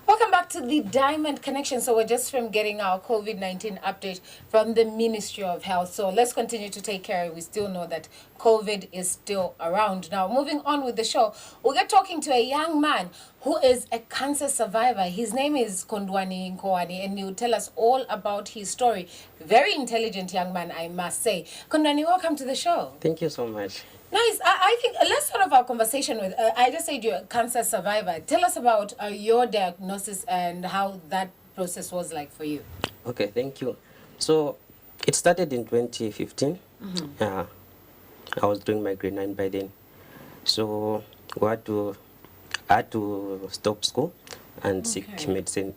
Welcome back to the Diamond Connection. So we're just from getting our COVID-19 update from the Ministry of Health. So let's continue to take care. We still know that COVID is still around. Now, moving on with the show, we'll get talking to a young man who is a cancer survivor. His name is Kondwani Nkowani, and he'll tell us all about his story. Very intelligent young man, I must say. Kondwani, welcome to the show. Thank you so much. Nice. I think let's start off our conversation with, I just said you're a cancer survivor. Tell us about your diagnosis and how that process was like for you. Okay, thank you. So it started in 2015. I was doing my grade 9 by then. So I had to stop school and seek medicine,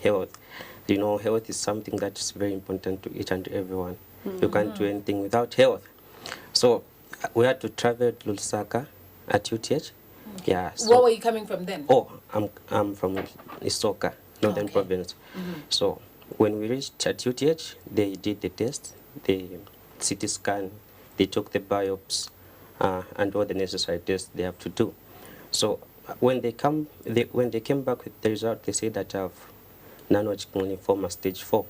health. You know, health is something that is very important to each and everyone. You can't do anything without health. So we had to travel to Lusaka at UTH. Yeah. So where were you coming from then? Oh, I'm from Isoka, Northern Province. So when we reached at UTH, they did the test, the CT scan, they took the biopsy, and all the necessary tests they have to do. So when they came back with the result, they said that I have non-Hodgkin lymphoma stage 4.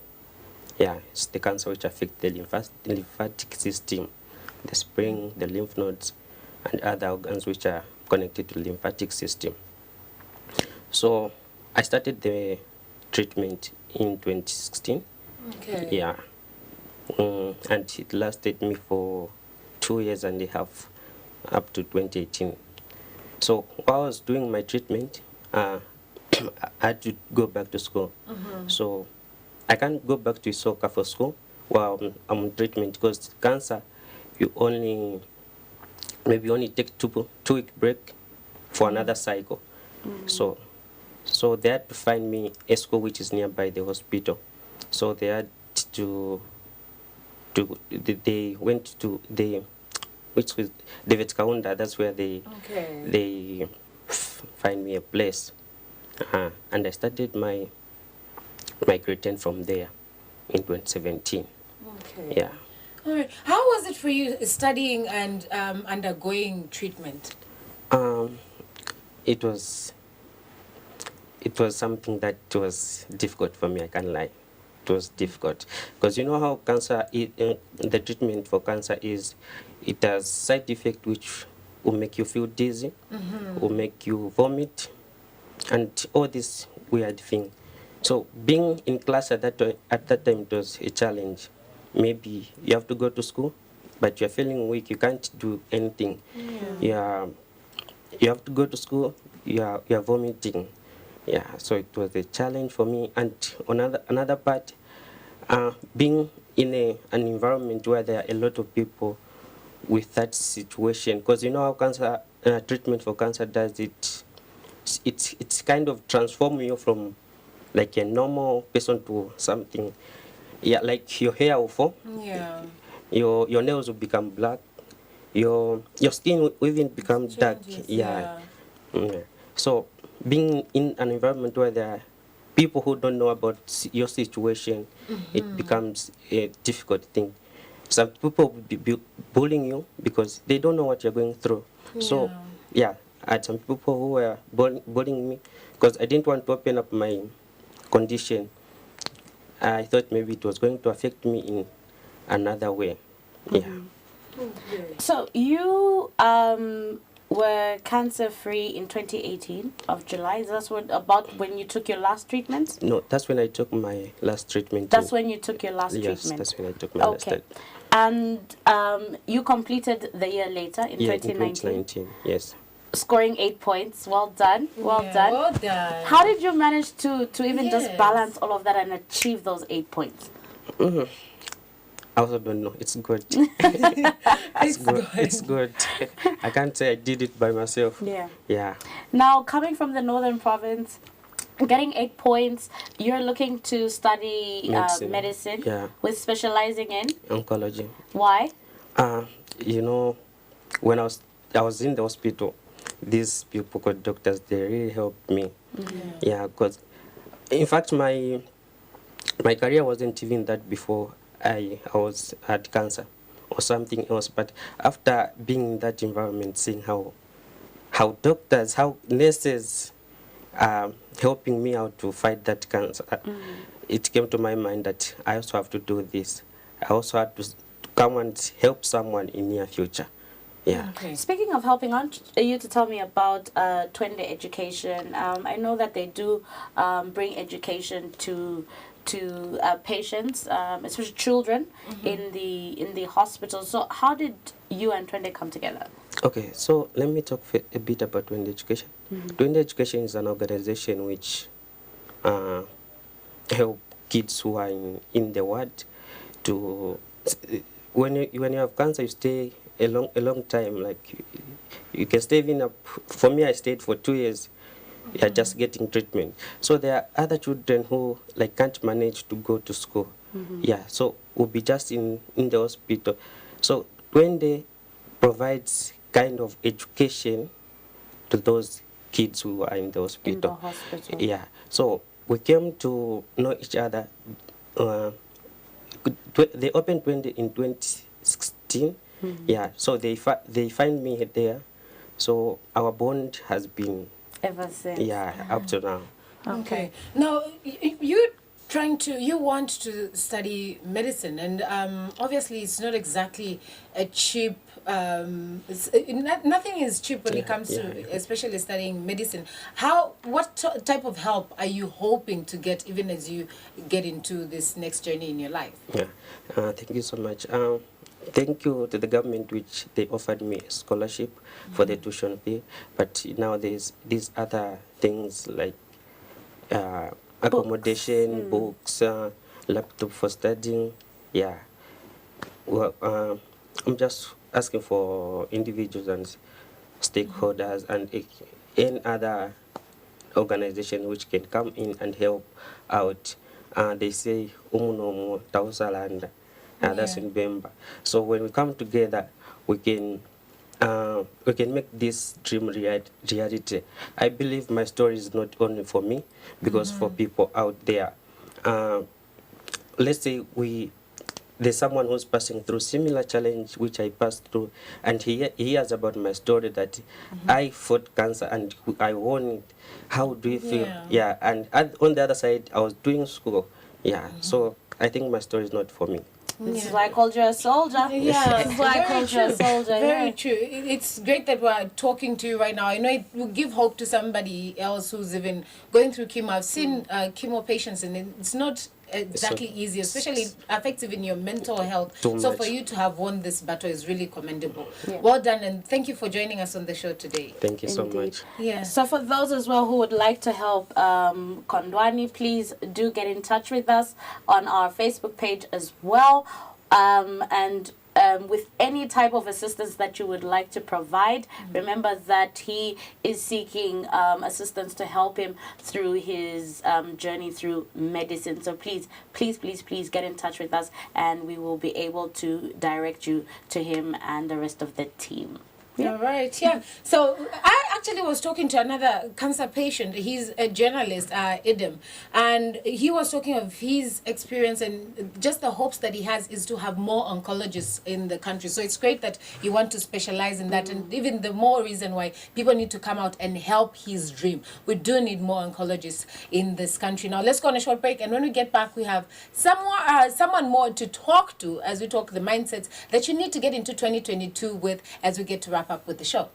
Yeah, it's the cancer which affects the lymphatic system, the spleen, the lymph nodes, and other organs which are connected to the lymphatic system. So I started the treatment in 2016. Okay. Yeah. And it lasted me for 2 years and a half, up to 2018. So while I was doing my treatment, I had to go back to school. So I can't go back to Isoka for school while I'm on treatment, because cancer, you only take two-week break for another cycle. So they had to find me a school which is nearby the hospital. So they had they went to which was David Kaunda. That's where they find me a place, and I started my grade 10 from there in 2017. Okay. Yeah. All right. How was it for you studying and undergoing treatment? It was something that was difficult for me, I can't lie. It was difficult because you know how cancer the treatment for cancer is, it has side effects which will make you feel dizzy, will make you vomit, and all this weird thing. So being in class at that time, it was a challenge. Maybe you have to go to school, but you're feeling weak, you can't do anything. Yeah. You have to go to school, you're vomiting. Yeah, so it was a challenge for me. And another part, being in an environment where there are a lot of people with that situation, because you know how cancer treatment for cancer does it. It's kind of transform you from like a normal person to something. Yeah, like your hair will fall. Yeah. Your nails will become black. Your skin will even become dark. Yeah. So being in an environment where there are people who don't know about your situation, it becomes a difficult thing. Some people will be bullying you because they don't know what you're going through. So yeah, I had some people who were bullying me because I didn't want to open up my condition. I thought maybe it was going to affect me in another way. Yeah. So you were cancer-free in 2018 of July. That's when you took your last treatment? No, that's when I took my last treatment. That's when you took your last treatment? Yes, that's when I took my last treatment. And you completed the year later in 2019? In 2019, yes. Scoring 8 points. Well done. Well done. Well done. How did you manage to even just balance all of that and achieve those 8 points? I also don't know. It's good. It's good. I can't say I did it by myself. Yeah. Now, coming from the Northern Province, getting 8 points, you're looking to study medicine with specializing in? Oncology. Why? You know, when I was in the hospital, these people called doctors, they really helped me. Yeah, because in fact my career wasn't even that before I had cancer or something else. But after being in that environment, seeing how doctors, how nurses helping me out to fight that cancer, it came to my mind that I also have to do this. I also had to come and help someone in near future. Yeah. Okay. Speaking of helping, I want you to tell me about Twende Education. I know that they do bring education to patients, especially children, in the hospital. So how did you and Twende come together? Okay, so let me talk a bit about Twende Education. Twende Education is an organization which help kids who are in the ward to when you have cancer, you stay a long time. Like you can stay even up. For me, I stayed for 2 years. Yeah, just getting treatment. So there are other children who like can't manage to go to school. Yeah, so we'll be just in the hospital. So when they provides kind of education to those kids who are in the hospital. In the hospital. Yeah, so we came to know each other. They opened 20 in 2016. Yeah, so they find me there. So our bond has been Ever since. up to now. Okay. Now, you want to study medicine, and obviously it's not exactly a cheap. Nothing is cheap when it comes to, especially studying medicine. What type of help are you hoping to get, even as you get into this next journey in your life? Yeah, thank you so much. Thank you to the government, which they offered me a scholarship for the tuition fee. But now there's these other things like accommodation, books, laptop for studying. Yeah. Well, I'm just asking for individuals and stakeholders and any other organization which can come in and help out. They say umunomo tausalanda. That's in Bemba. So when we come together, we can make this dream reality. I believe my story is not only for me, because for people out there. Let's say there's someone who's passing through similar challenge which I passed through, and he hears about my story that I fought cancer and I won it. How do you feel? Yeah, and on the other side, I was doing school. Yeah, so I think my story is not for me. This is why I called you a soldier. Yeah, this is why I called you a soldier. Very true. It's great that we're talking to you right now. I know it will give hope to somebody else who's even going through chemo. I've seen chemo patients, and it's not exactly easy, especially it affects even your mental health. So for you to have won this battle is really commendable. Yeah. Well done, and thank you for joining us on the show today. Thank you so much. Yeah. So for those as well who would like to help Kondwani, please do get in touch with us on our Facebook page as well. With any type of assistance that you would like to provide, remember that he is seeking assistance to help him through his journey through medicine. So please get in touch with us, and we will be able to direct you to him and the rest of the team. Yeah. All right, yeah. So I actually was talking to another cancer patient. He's a journalist, Idem, and he was talking of his experience and just the hopes that he has is to have more oncologists in the country. So it's great that you want to specialize in that, and even the more reason why people need to come out and help his dream. We do need more oncologists in this country. Now let's go on a short break, and when we get back, we have someone more to talk to as we talk the mindsets that you need to get into 2022 with as we get to wrap up with the show.